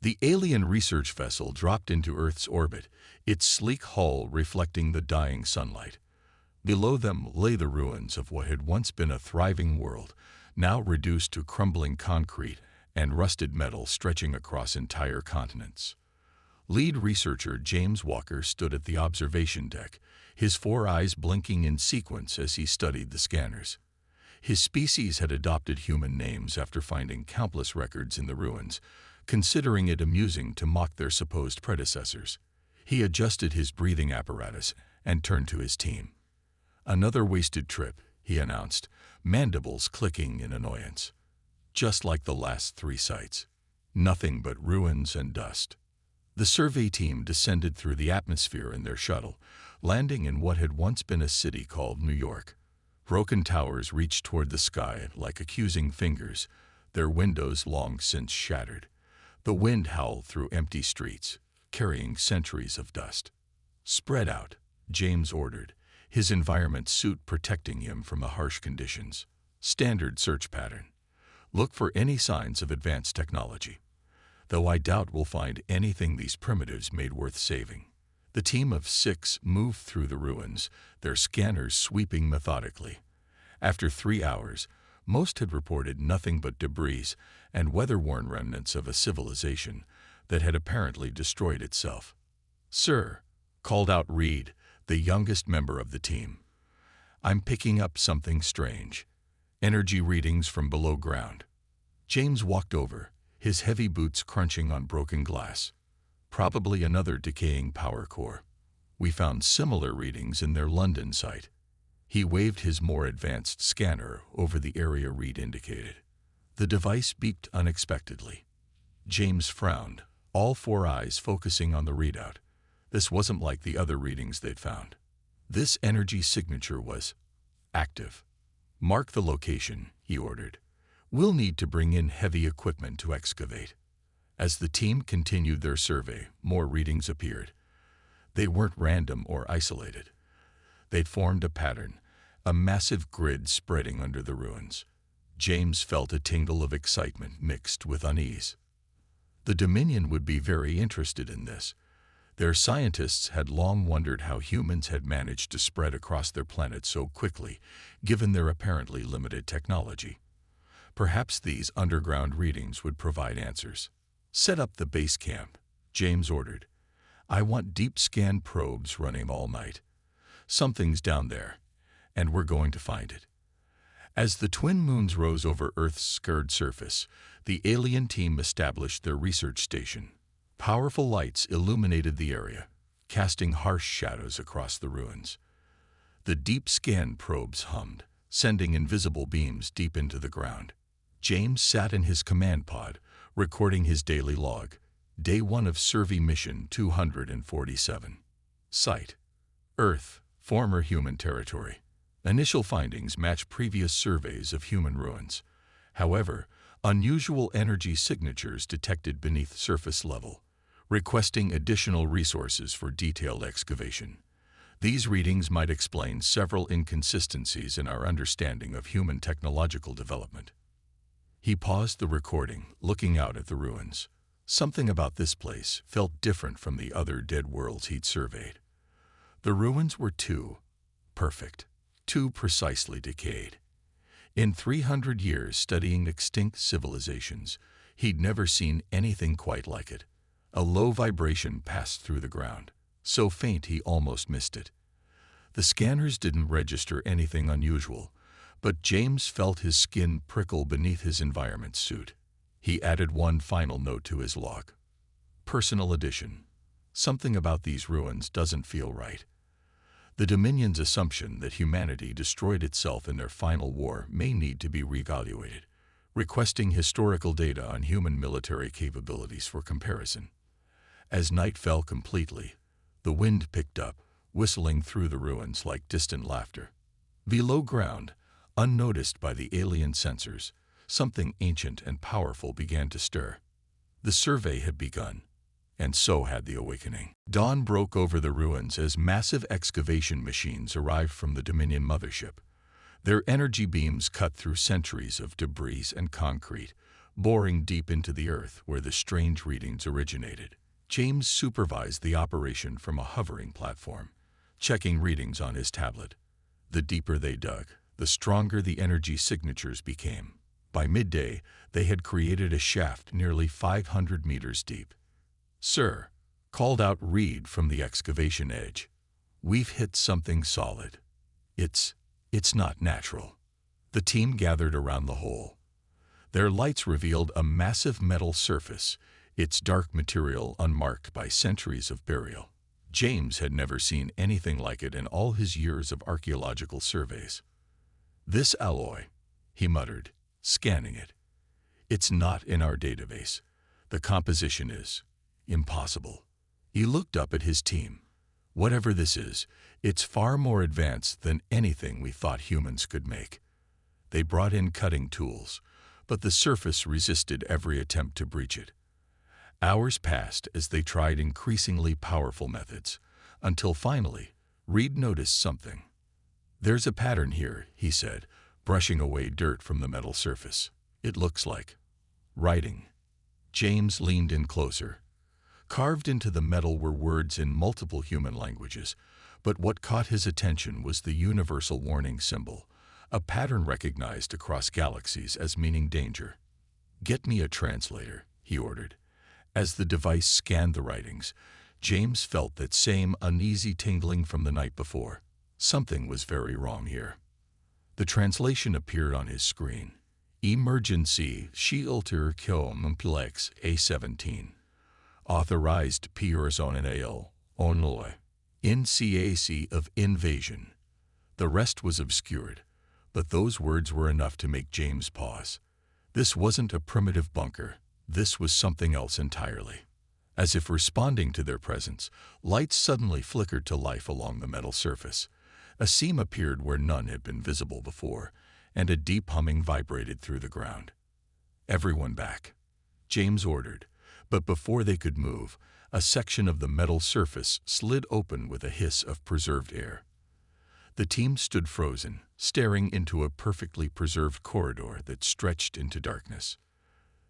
The alien research vessel dropped into Earth's orbit, its sleek hull reflecting the dying sunlight. Below them lay the ruins of what had once been a thriving world, now reduced to crumbling concrete and rusted metal stretching across entire continents. Lead researcher James Walker stood at the observation deck, his four eyes blinking in sequence as he studied the scanners. His species had adopted human names after finding countless records in the ruins, considering it amusing to mock their supposed predecessors. He adjusted his breathing apparatus and turned to his team. "Another wasted trip," he announced, mandibles clicking in annoyance. "Just like the last 3 sites. Nothing but ruins and dust." The survey team descended through the atmosphere in their shuttle, landing in what had once been a city called New York. Broken towers reached toward the sky like accusing fingers, their windows long since shattered. The wind howled through empty streets, carrying centuries of dust. "Spread out," James ordered, his environment suit protecting him from the harsh conditions. "Standard search pattern. Look for any signs of advanced technology. Though I doubt we'll find anything these primitives made worth saving." The team of 6 moved through the ruins, their scanners sweeping methodically. After 3 hours, most had reported nothing but debris and weather-worn remnants of a civilization that had apparently destroyed itself. "Sir," called out Reed, the youngest member of the team, "I'm picking up something strange. Energy readings from below ground." James walked over, his heavy boots crunching on broken glass. "Probably another decaying power core. We found similar readings in their London site." He waved his more advanced scanner over the area Reed indicated. The device beeped unexpectedly. James frowned, all 4 eyes focusing on the readout. This wasn't like the other readings they'd found. This energy signature was active. "Mark the location," he ordered. "We'll need to bring in heavy equipment to excavate." As the team continued their survey, more readings appeared. They weren't random or isolated. They'd formed a pattern, a massive grid spreading under the ruins. James felt a tingle of excitement mixed with unease. The Dominion would be very interested in this. Their scientists had long wondered how humans had managed to spread across their planet so quickly, given their apparently limited technology. Perhaps these underground readings would provide answers. "Set up the base camp," James ordered. "I want deep scan probes running all night. Something's down there, and we're going to find it." As the twin moons rose over Earth's scarred surface, the alien team established their research station. Powerful lights illuminated the area, casting harsh shadows across the ruins. The deep scan probes hummed, sending invisible beams deep into the ground. James sat in his command pod, recording his daily log. Day 1 of Survey Mission 247. Site: Earth, former human territory. Initial findings match previous surveys of human ruins. However, unusual energy signatures detected beneath surface level, requesting additional resources for detailed excavation. These readings might explain several inconsistencies in our understanding of human technological development. He paused the recording, looking out at the ruins. Something about this place felt different from the other dead worlds he'd surveyed. The ruins were too perfect, too precisely decayed. In 300 years studying extinct civilizations, he'd never seen anything quite like it. A low vibration passed through the ground, so faint he almost missed it. The scanners didn't register anything unusual, but James felt his skin prickle beneath his environment suit. He added one final note to his log. Personal edition. Something about these ruins doesn't feel right. The Dominion's assumption that humanity destroyed itself in their final war may need to be reevaluated, requesting historical data on human military capabilities for comparison. As night fell completely, the wind picked up, whistling through the ruins like distant laughter. Below ground, unnoticed by the alien sensors, something ancient and powerful began to stir. The survey had begun, and so had the awakening. Dawn broke over the ruins as massive excavation machines arrived from the Dominion mothership. Their energy beams cut through centuries of debris and concrete, boring deep into the earth where the strange readings originated. James supervised the operation from a hovering platform, checking readings on his tablet. The deeper they dug, the stronger the energy signatures became. By midday, they had created a shaft nearly 500 meters deep. "Sir," called out Reed from the excavation edge, "we've hit something solid. It's not natural." The team gathered around the hole. Their lights revealed a massive metal surface, its dark material unmarked by centuries of burial. James had never seen anything like it in all his years of archaeological surveys. "This alloy," he muttered, scanning it. "It's not in our database. The composition is impossible." He looked up at his team. "Whatever this is, it's far more advanced than anything we thought humans could make." They brought in cutting tools, but the surface resisted every attempt to breach it. Hours passed as they tried increasingly powerful methods, until finally, Reed noticed something. "There's a pattern here," he said, brushing away dirt from the metal surface. "It looks like writing." James leaned in closer. Carved into the metal were words in multiple human languages, but what caught his attention was the universal warning symbol, a pattern recognized across galaxies as meaning danger. "Get me a translator," he ordered. As the device scanned the writings, James felt that same uneasy tingling from the night before. Something was very wrong here. The translation appeared on his screen. "Emergency Shelter Complex A17. Authorized Personal only. In CAC of invasion." The rest was obscured, but those words were enough to make James pause. This wasn't a primitive bunker. This was something else entirely. As if responding to their presence, lights suddenly flickered to life along the metal surface. A seam appeared where none had been visible before, and a deep humming vibrated through the ground. "Everyone back," James ordered, but before they could move, a section of the metal surface slid open with a hiss of preserved air. The team stood frozen, staring into a perfectly preserved corridor that stretched into darkness.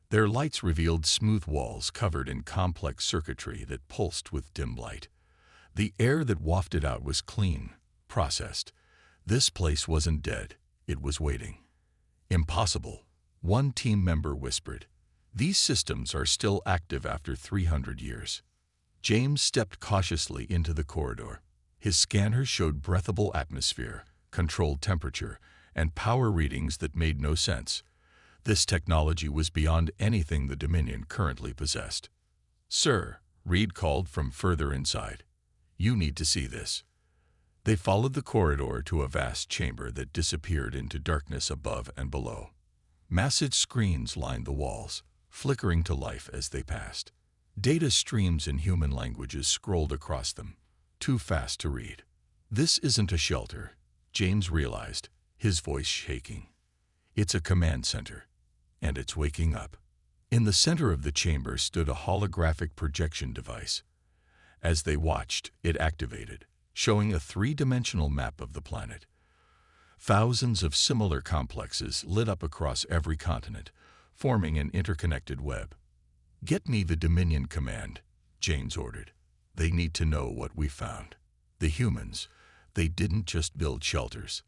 Their lights revealed smooth walls covered in complex circuitry that pulsed with dim light. The air that wafted out was clean, processed. This place wasn't dead, it was waiting. "Impossible," one team member whispered. "These systems are still active after 300 years." James stepped cautiously into the corridor. His scanner showed breathable atmosphere, controlled temperature, and power readings that made no sense. This technology was beyond anything the Dominion currently possessed. "Sir," Reed called from further inside, "you need to see this." They followed the corridor to a vast chamber that disappeared into darkness above and below. Massive screens lined the walls, flickering to life as they passed. Data streams in human languages scrolled across them, too fast to read. "This isn't a shelter," James realized, his voice shaking. "It's a command center, and it's waking up." In the center of the chamber stood a holographic projection device. As they watched, it activated, showing a three-dimensional map of the planet. Thousands of similar complexes lit up across every continent, forming an interconnected web. "Get me the Dominion command," James ordered. "They need to know what we found." The humans, they didn't just build shelters.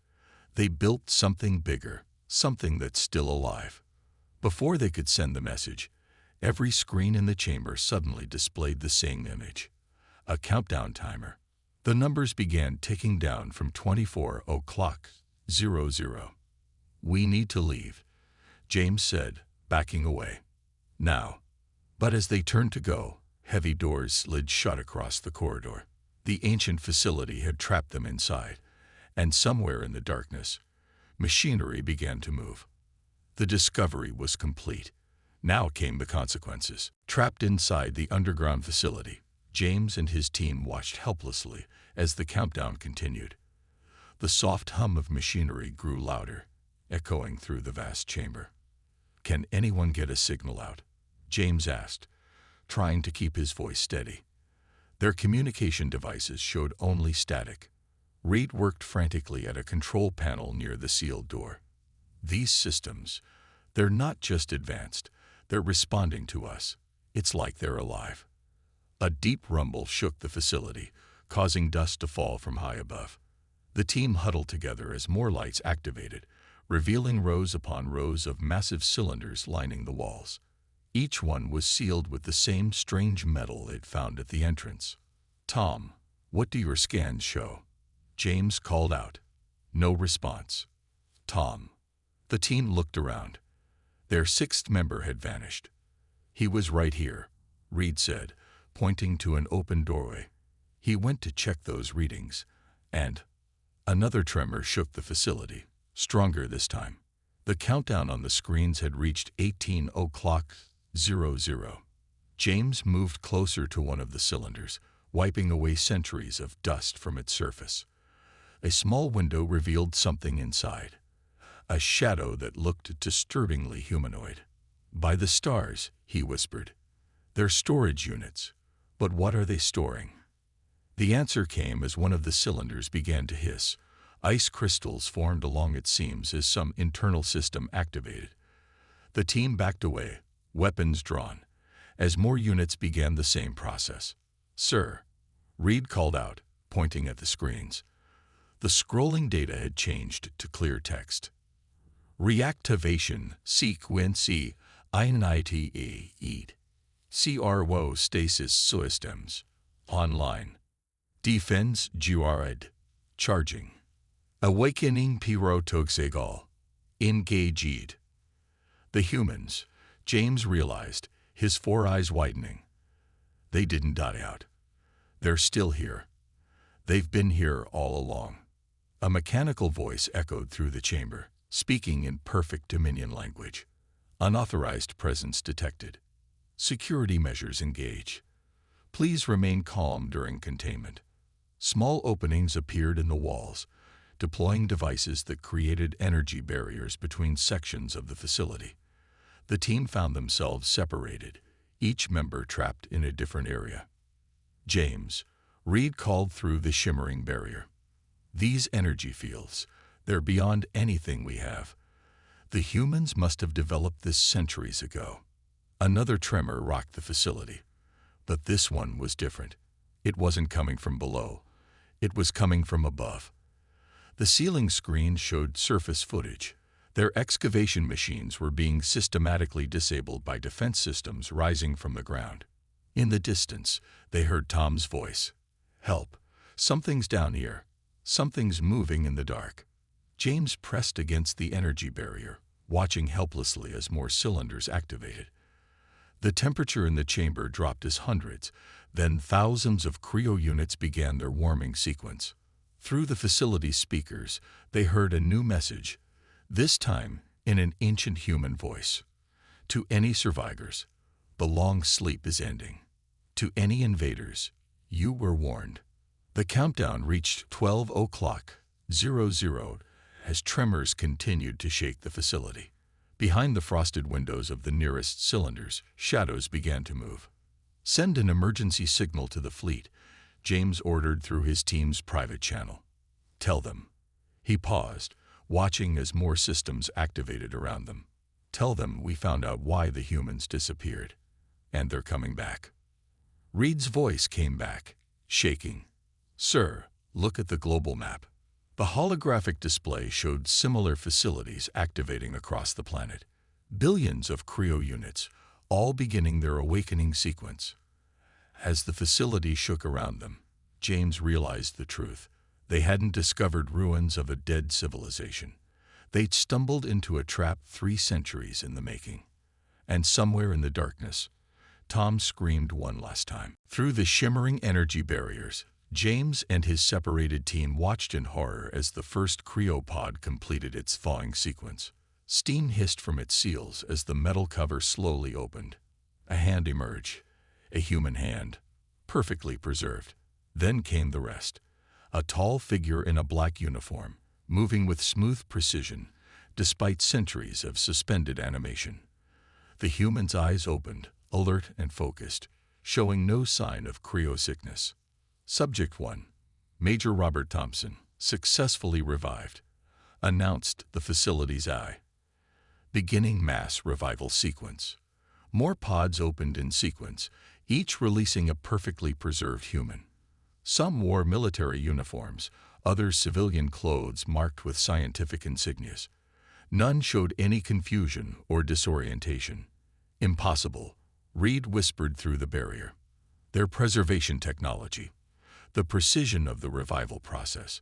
They built something bigger, something that's still alive. Before they could send the message, every screen in the chamber suddenly displayed the same image. A countdown timer. The numbers began ticking down from 24:00. "We need to leave," James said, backing away. "Now." But as they turned to go, heavy doors slid shut across the corridor. The ancient facility had trapped them inside, and somewhere in the darkness, machinery began to move. The discovery was complete. Now came the consequences. Trapped inside the underground facility, James and his team watched helplessly as the countdown continued. The soft hum of machinery grew louder, echoing through the vast chamber. "Can anyone get a signal out?" James asked, trying to keep his voice steady. Their communication devices showed only static. Reed worked frantically at a control panel near the sealed door. "These systems, they're not just advanced, They're responding to us. It's like they're alive. A deep rumble shook the facility, causing dust to fall from high above. The team huddled together as more lights activated, revealing rows upon rows of massive cylinders lining the walls. Each one was sealed with the same strange metal they'd found at the entrance. "Tom, what do your scans show?" James called out. No response. "Tom." The team looked around. Their sixth member had vanished. "He was right here," Reed said, pointing to an open doorway. He went to check those readings, and another tremor shook the facility, stronger this time. The countdown on the screens had reached 18:00. James moved closer to one of the cylinders, wiping away centuries of dust from its surface. A small window revealed something inside, a shadow that looked disturbingly humanoid. "By the stars," he whispered. "They're storage units. But what are they storing?" The answer came as one of the cylinders began to hiss. Ice crystals formed along its seams as some internal system activated. The team backed away, weapons drawn, as more units began the same process. "Sir," Reed called out, pointing at the screens. The scrolling data had changed to clear text. "Reactivation sequence initiated. CRO stasis systems online. Defense GRD charging. Awakening pyrotoxical engaged." The humans, James realized, his four eyes widening. They didn't die out. They're still here. They've been here all along. A mechanical voice echoed through the chamber, speaking in perfect Dominion language. "Unauthorized presence detected. Security measures engaged. Please remain calm during containment." Small openings appeared in the walls, deploying devices that created energy barriers between sections of the facility. The team found themselves separated, each member trapped in a different area. "James," Reed called through the shimmering barrier. "These energy fields, they're beyond anything we have. The humans must have developed this centuries ago." Another tremor rocked the facility. But this one was different. It wasn't coming from below. It was coming from above. The ceiling screen showed surface footage. Their excavation machines were being systematically disabled by defense systems rising from the ground. In the distance, they heard Tom's voice. "Help! Something's down here. Something's moving in the dark." James pressed against the energy barrier, watching helplessly as more cylinders activated. The temperature in the chamber dropped as hundreds, then thousands of cryo units began their warming sequence. Through the facility's speakers, they heard a new message, this time in an ancient human voice. "To any survivors, the long sleep is ending. To any invaders, you were warned." The countdown reached 12:00 as tremors continued to shake the facility. Behind the frosted windows of the nearest cylinders, shadows began to move. "Send an emergency signal to the fleet," James ordered through his team's private channel. "Tell them." He paused, watching as more systems activated around them. "Tell them we found out why the humans disappeared, and they're coming back." Reed's voice came back, shaking. "Sir, look at the global map." The holographic display showed similar facilities activating across the planet. Billions of cryo units, all beginning their awakening sequence. As the facility shook around them, James realized the truth. They hadn't discovered ruins of a dead civilization. They'd stumbled into a trap 3 centuries in the making. And somewhere in the darkness, Tom screamed one last time. Through the shimmering energy barriers, James and his separated team watched in horror as the first cryopod completed its thawing sequence. Steam hissed from its seals as the metal cover slowly opened. A hand emerged, a human hand, perfectly preserved. Then came the rest. A tall figure in a black uniform, moving with smooth precision, despite centuries of suspended animation. The human's eyes opened, alert and focused, showing no sign of cryo-sickness. Subject 1, Major Robert Thompson, successfully revived, announced the facility's eye. Beginning mass revival sequence. More pods opened in sequence, each releasing a perfectly preserved human. Some wore military uniforms, others civilian clothes marked with scientific insignias. None showed any confusion or disorientation. Impossible, Reed whispered through the barrier. Their preservation technology. The precision of the revival process.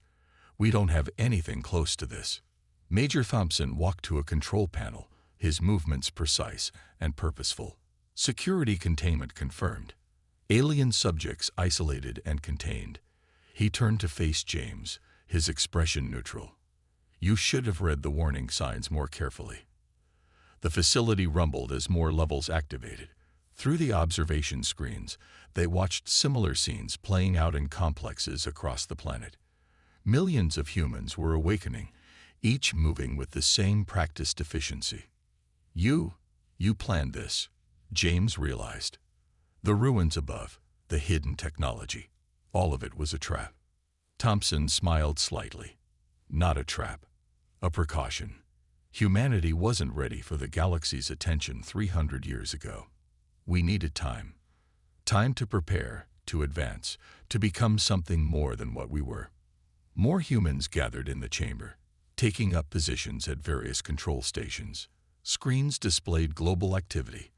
We don't have anything close to this. Major Thompson walked to a control panel, his movements precise and purposeful. Security containment confirmed. Alien subjects isolated and contained. He turned to face James, his expression neutral. You should have read the warning signs more carefully. The facility rumbled as more levels activated. Through the observation screens, they watched similar scenes playing out in complexes across the planet. Millions of humans were awakening, each moving with the same practiced efficiency. You planned this, James realized. The ruins above, the hidden technology, all of it was a trap. Thompson smiled slightly. Not a trap, a precaution. Humanity wasn't ready for the galaxy's attention 300 years ago. We needed time. Time to prepare, to advance, to become something more than what we were. More humans gathered in the chamber, taking up positions at various control stations. Screens displayed global activity.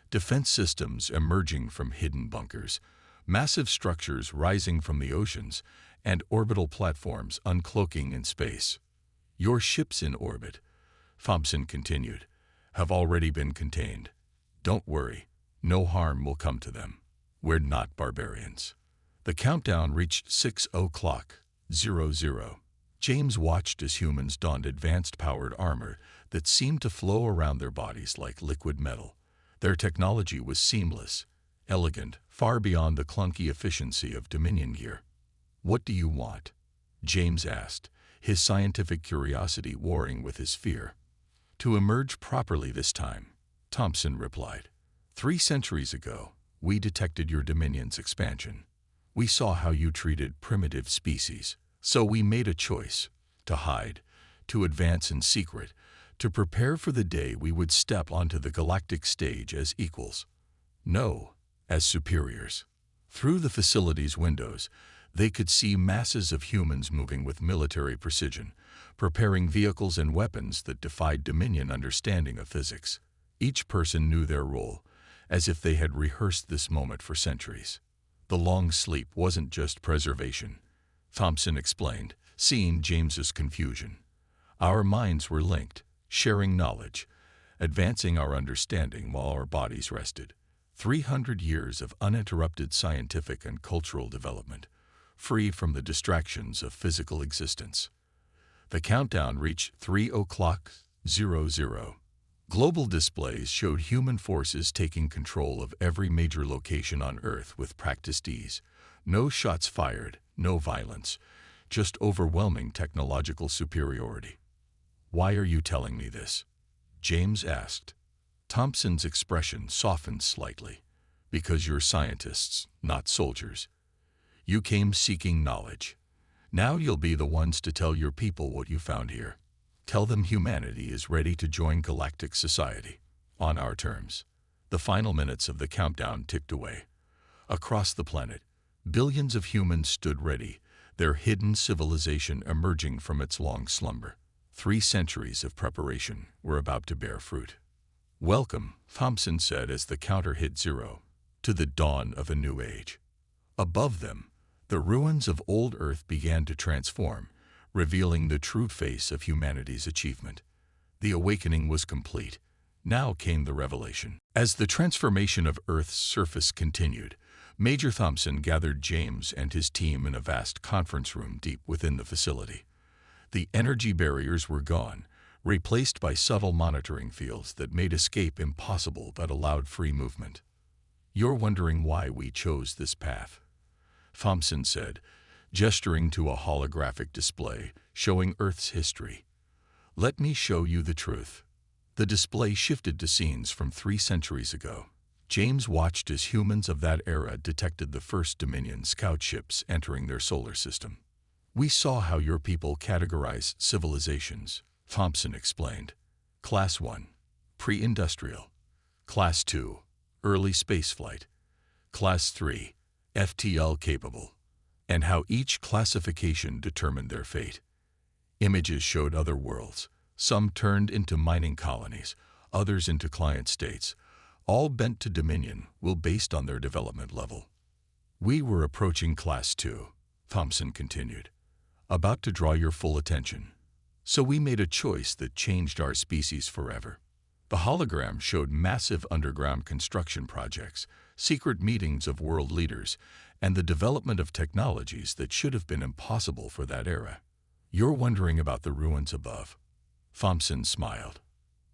Defense systems emerging from hidden bunkers, massive structures rising from the oceans, and orbital platforms uncloaking in space. Your ships in orbit, Thompson continued, have already been contained. Don't worry, no harm will come to them. We're not barbarians. The countdown reached 6:00. James watched as humans donned advanced-powered armor that seemed to flow around their bodies like liquid metal. Their technology was seamless, elegant, far beyond the clunky efficiency of Dominion gear. What do you want? James asked, his scientific curiosity warring with his fear. To emerge properly this time, Thompson replied. 3 centuries ago, we detected your Dominion's expansion. We saw how you treated primitive species, so we made a choice to hide, to advance in secret, to prepare for the day we would step onto the galactic stage as equals. No, as superiors. Through the facility's windows, they could see masses of humans moving with military precision, preparing vehicles and weapons that defied Dominion understanding of physics. Each person knew their role, as if they had rehearsed this moment for centuries. The long sleep wasn't just preservation, Thompson explained, seeing James's confusion. Our minds were linked, sharing knowledge, advancing our understanding while our bodies rested. 300 years of uninterrupted scientific and cultural development, free from the distractions of physical existence. The countdown reached 3:00. Global displays showed human forces taking control of every major location on Earth with practiced ease. No shots fired, no violence, just overwhelming technological superiority. Why are you telling me this? James asked. Thompson's expression softened slightly. Because you're scientists, not soldiers. You came seeking knowledge. Now you'll be the ones to tell your people what you found here. Tell them humanity is ready to join galactic society, on our terms. The final minutes of the countdown ticked away. Across the planet, billions of humans stood ready, their hidden civilization emerging from its long slumber. 3 centuries of preparation were about to bear fruit. Welcome, Thompson said as the counter hit 0, to the dawn of a new age. Above them, the ruins of old Earth began to transform, revealing the true face of humanity's achievement. The awakening was complete. Now came the revelation. As the transformation of Earth's surface continued, Major Thompson gathered James and his team in a vast conference room deep within the facility. The energy barriers were gone, replaced by subtle monitoring fields that made escape impossible but allowed free movement. You're wondering why we chose this path, Thompson said, gesturing to a holographic display showing Earth's history. Let me show you the truth. The display shifted to scenes from 3 centuries ago. James watched as humans of that era detected the first Dominion scout ships entering their solar system. We saw how your people categorize civilizations, Thompson explained. Class 1, pre-industrial. Class 2, early spaceflight. Class 3, FTL capable, and how each classification determined their fate. Images showed other worlds. Some turned into mining colonies, others into client states, all bent to dominion, will based on their development level. We were approaching Class 2, Thompson continued, about to draw your full attention. So we made a choice that changed our species forever. The hologram showed massive underground construction projects, secret meetings of world leaders, and the development of technologies that should have been impossible for that era. You're wondering about the ruins above. Thompson smiled.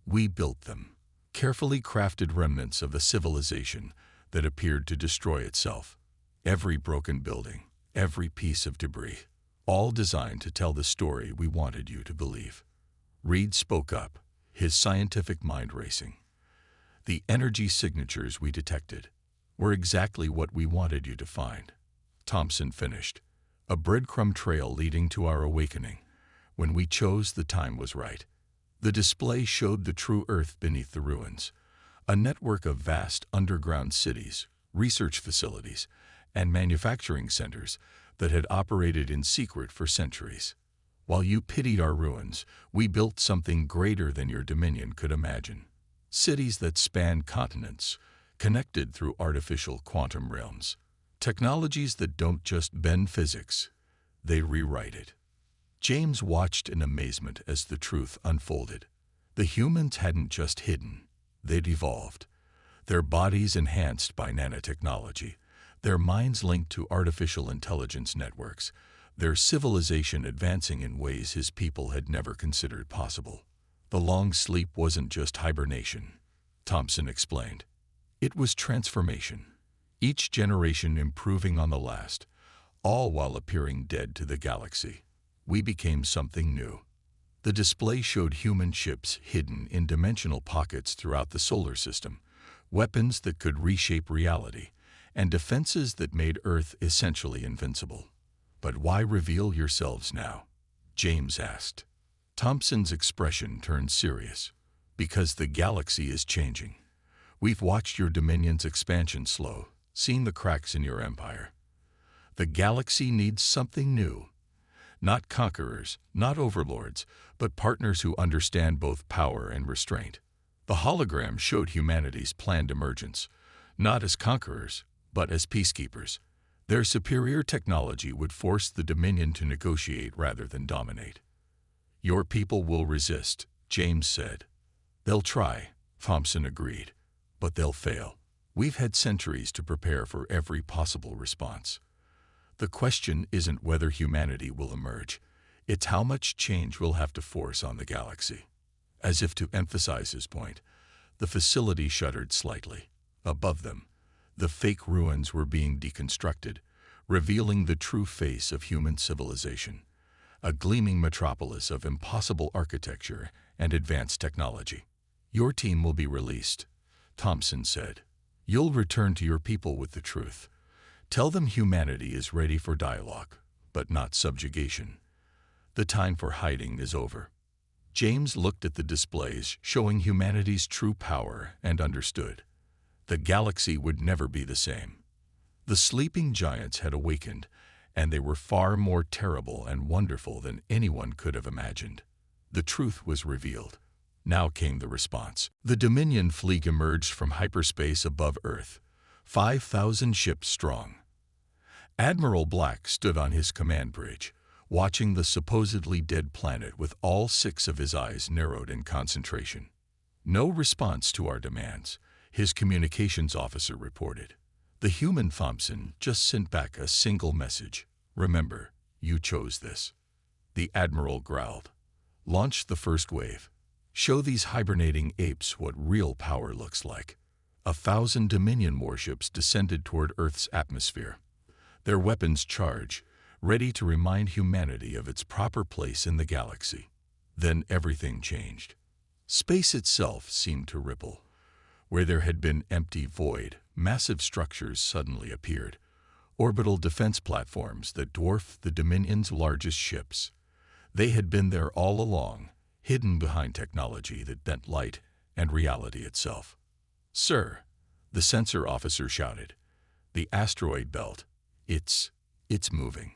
We built them, carefully crafted remnants of a civilization that appeared to destroy itself. Every broken building, every piece of debris, all designed to tell the story we wanted you to believe. Reed spoke up, his scientific mind racing. The energy signatures we detected were exactly what we wanted you to find. Thompson finished, a breadcrumb trail leading to our awakening. When we chose, the time was right. The display showed the true Earth beneath the ruins, a network of vast underground cities, research facilities, and manufacturing centers that had operated in secret for centuries. While you pitied our ruins, we built something greater than your dominion could imagine. Cities that span continents, connected through artificial quantum realms. Technologies that don't just bend physics, they rewrite it. James watched in amazement as the truth unfolded. The humans hadn't just hidden, they'd evolved. Their bodies enhanced by nanotechnology, their minds linked to artificial intelligence networks, their civilization advancing in ways his people had never considered possible. The long sleep wasn't just hibernation, Thompson explained. It was transformation, each generation improving on the last, all while appearing dead to the galaxy. We became something new. The display showed human ships hidden in dimensional pockets throughout the solar system, weapons that could reshape reality, and defenses that made Earth essentially invincible. But why reveal yourselves now? James asked. Thompson's expression turned serious. Because the galaxy is changing. We've watched your dominion's expansion slow, seen the cracks in your empire. The galaxy needs something new. Not conquerors, not overlords, but partners who understand both power and restraint. The hologram showed humanity's planned emergence, not as conquerors, but as peacekeepers. Their superior technology would force the Dominion to negotiate rather than dominate. Your people will resist, James said. They'll try, Thompson agreed, but they'll fail. We've had centuries to prepare for every possible response. The question isn't whether humanity will emerge, it's how much change we'll have to force on the galaxy. As if to emphasize his point, the facility shuddered slightly. Above them, the fake ruins were being deconstructed, revealing the true face of human civilization, a gleaming metropolis of impossible architecture and advanced technology. Your team will be released, Thompson said. You'll return to your people with the truth. Tell them humanity is ready for dialogue, but not subjugation. The time for hiding is over. James looked at the displays showing humanity's true power and understood. The galaxy would never be the same. The sleeping giants had awakened, and they were far more terrible and wonderful than anyone could have imagined. The truth was revealed. Now came the response. The Dominion fleet emerged from hyperspace above Earth, 5,000 ships strong. Admiral Black stood on his command bridge, watching the supposedly dead planet with all 6 of his eyes narrowed in concentration. No response to our demands, his communications officer reported. The human Thompson just sent back a single message. Remember, you chose this. The Admiral growled. Launch the first wave. Show these hibernating apes what real power looks like. 1,000 Dominion warships descended toward Earth's atmosphere, their weapons charged, ready to remind humanity of its proper place in the galaxy. Then everything changed. Space itself seemed to ripple. Where there had been empty void, massive structures suddenly appeared, orbital defense platforms that dwarfed the Dominion's largest ships. They had been there all along, hidden behind technology that bent light and reality itself. "Sir," the sensor officer shouted, "the asteroid belt. It's moving."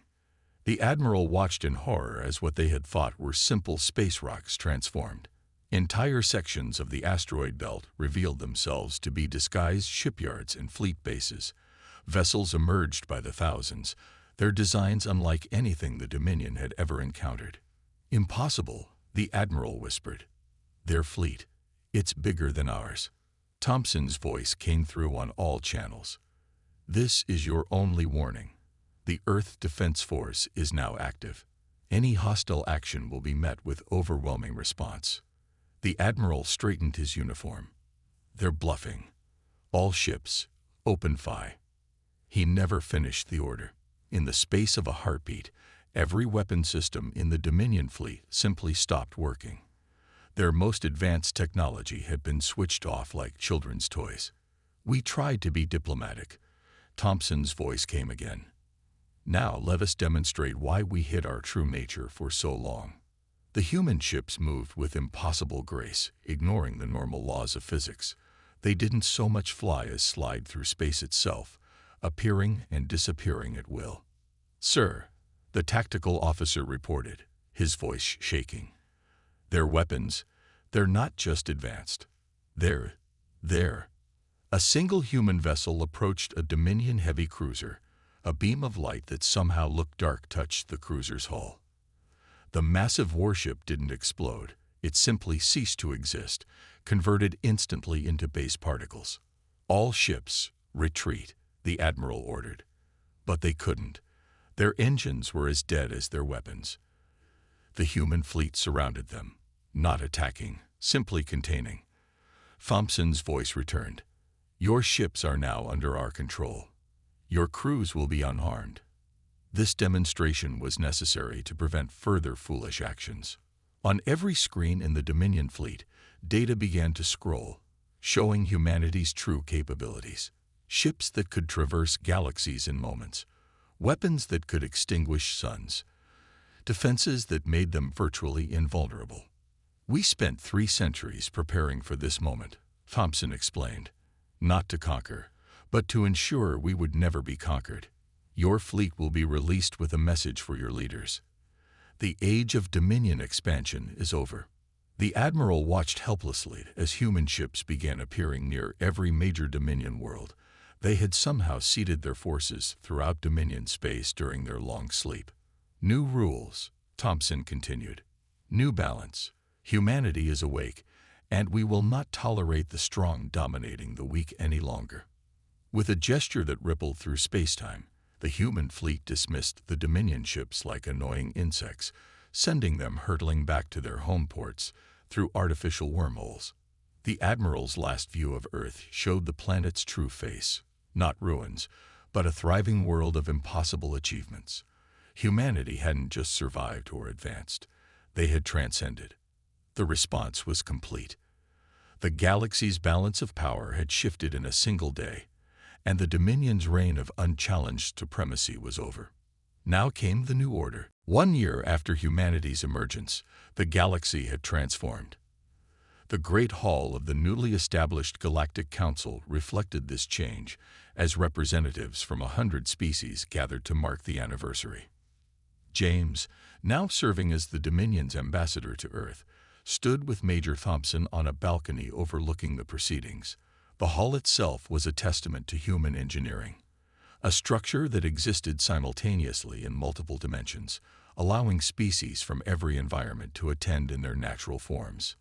The admiral watched in horror as what they had thought were simple space rocks transformed. Entire sections of the asteroid belt revealed themselves to be disguised shipyards and fleet bases. Vessels emerged by the thousands, their designs unlike anything the Dominion had ever encountered. "Impossible," the admiral whispered. "Their fleet, it's bigger than ours." Thompson's voice came through on all channels. "This is your only warning. The Earth Defense Force is now active. Any hostile action will be met with overwhelming response." The admiral straightened his uniform. "They're bluffing. All ships, open fire." He never finished the order. In the space of a heartbeat, every weapon system in the Dominion fleet simply stopped working. Their most advanced technology had been switched off like children's toys. "We tried to be diplomatic." Thompson's voice came again. "Now let us demonstrate why we hid our true nature for so long." The human ships moved with impossible grace, ignoring the normal laws of physics. They didn't so much fly as slide through space itself, appearing and disappearing at will. "Sir," the tactical officer reported, his voice shaking. "Their weapons, they're not just advanced. They're. A single human vessel approached a Dominion heavy cruiser. A beam of light that somehow looked dark touched the cruiser's hull. The massive warship didn't explode. It simply ceased to exist, converted instantly into base particles. "All ships, retreat," the admiral ordered. But they couldn't. Their engines were as dead as their weapons. The human fleet surrounded them, not attacking, simply containing. Thompson's voice returned. "Your ships are now under our control. Your crews will be unharmed." This demonstration was necessary to prevent further foolish actions. On every screen in the Dominion fleet, data began to scroll, showing humanity's true capabilities. Ships that could traverse galaxies in moments, weapons that could extinguish suns, defenses that made them virtually invulnerable. "We spent 3 centuries preparing for this moment," Thompson explained. "Not to conquer, but to ensure we would never be conquered. Your fleet will be released with a message for your leaders. The age of Dominion expansion is over." The admiral watched helplessly as human ships began appearing near every major Dominion world. They had somehow seeded their forces throughout Dominion space during their long sleep. "New rules," Thompson continued. "New balance. Humanity is awake, and we will not tolerate the strong dominating the weak any longer." With a gesture that rippled through space-time, the human fleet dismissed the Dominion ships like annoying insects, sending them hurtling back to their home ports through artificial wormholes. The admiral's last view of Earth showed the planet's true face, not ruins, but a thriving world of impossible achievements. Humanity hadn't just survived or advanced, they had transcended. The response was complete. The galaxy's balance of power had shifted in a single day, and the Dominion's reign of unchallenged supremacy was over. Now came the new order. 1 year after humanity's emergence, the galaxy had transformed. The Great Hall of the newly established Galactic Council reflected this change, as representatives from 100 species gathered to mark the anniversary. James, now serving as the Dominion's ambassador to Earth, stood with Major Thompson on a balcony overlooking the proceedings. The hall itself was a testament to human engineering, a structure that existed simultaneously in multiple dimensions, allowing species from every environment to attend in their natural forms.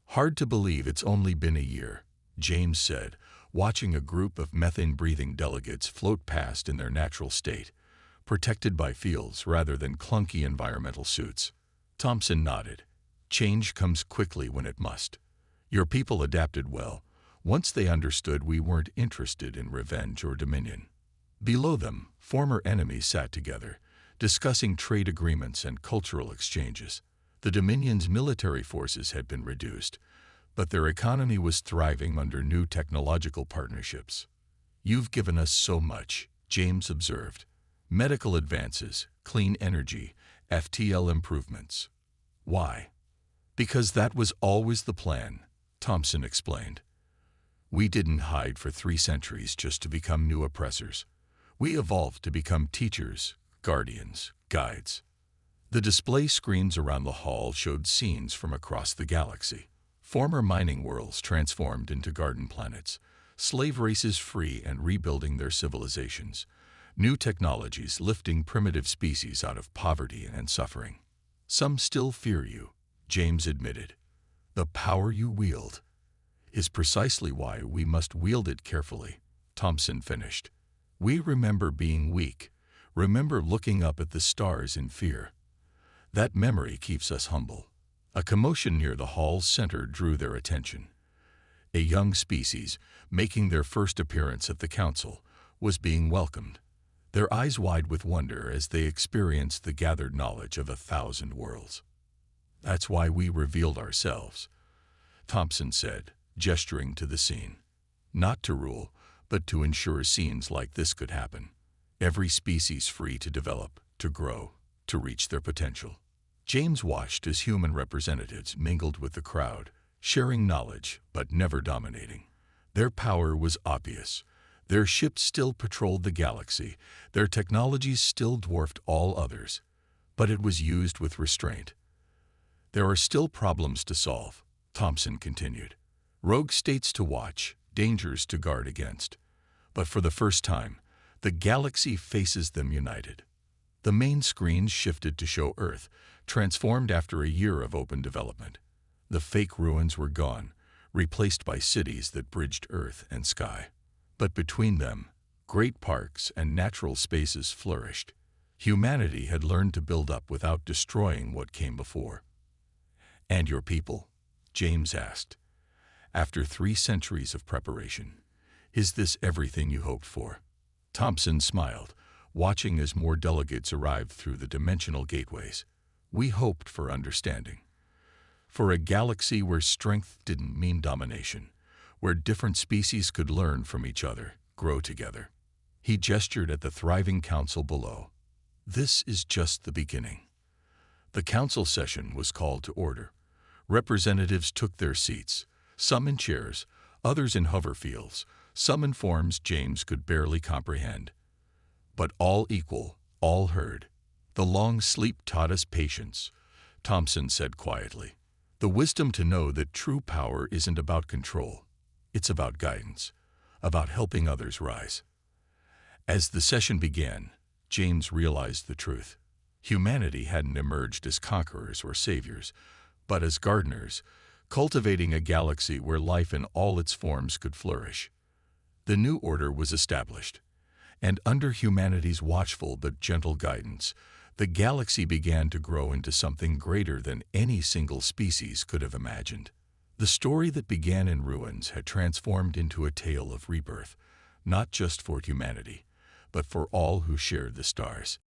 "Hard to believe it's only been a year," James said, watching a group of methane-breathing delegates float past in their natural state, protected by fields rather than clunky environmental suits. Thompson nodded. "Change comes quickly when it must. Your people adapted well, once they understood we weren't interested in revenge or dominion." Below them, former enemies sat together, discussing trade agreements and cultural exchanges. The Dominion's military forces had been reduced, but their economy was thriving under new technological partnerships. "You've given us so much," James observed. "Medical advances, clean energy, FTL improvements." "Why?" "Because that was always the plan," Thompson explained. We didn't hide for 3 centuries just to become new oppressors. We evolved to become teachers, guardians, guides. The display screens around the hall showed scenes from across the galaxy. Former mining worlds transformed into garden planets, slave races free and rebuilding their civilizations, new technologies lifting primitive species out of poverty and suffering. Some still fear you, James admitted. The power you wield is precisely why we must wield it carefully, Thompson finished. We remember being weak, remember looking up at the stars in fear. That memory keeps us humble. A commotion near the hall's center drew their attention. A young species, making their first appearance at the council, was being welcomed, their eyes wide with wonder as they experienced the gathered knowledge of 1,000 worlds. That's why we revealed ourselves, Thompson said, gesturing to the scene. Not to rule, but to ensure scenes like this could happen. Every species free to develop, to grow, to reach their potential. James watched as human representatives mingled with the crowd, sharing knowledge but never dominating. Their power was obvious. Their ships still patrolled the galaxy, their technologies still dwarfed all others, but it was used with restraint. There are still problems to solve, Thompson continued. Rogue states to watch, dangers to guard against. But for the first time, the galaxy faces them united. The main screens shifted to show Earth, transformed after a year of open development. The fake ruins were gone, replaced by cities that bridged Earth and sky. But between them, great parks and natural spaces flourished. Humanity had learned to build up without destroying what came before. And your people? James asked. After 3 centuries of preparation, is this everything you hoped for? Thompson smiled, watching as more delegates arrived through the dimensional gateways. We hoped for understanding. For a galaxy where strength didn't mean domination, where different species could learn from each other, grow together. He gestured at the thriving council below. This is just the beginning. The council session was called to order. Representatives took their seats, some in chairs, others in hoverfields, some in forms James could barely comprehend. But all equal, all heard. The long sleep taught us patience, Thompson said quietly. The wisdom to know that true power isn't about control. It's about guidance, about helping others rise. As the session began, James realized the truth. Humanity hadn't emerged as conquerors or saviors, but as gardeners, cultivating a galaxy where life in all its forms could flourish. The new order was established, and under humanity's watchful but gentle guidance, the galaxy began to grow into something greater than any single species could have imagined. The story that began in ruins had transformed into a tale of rebirth, not just for humanity, but for all who shared the stars.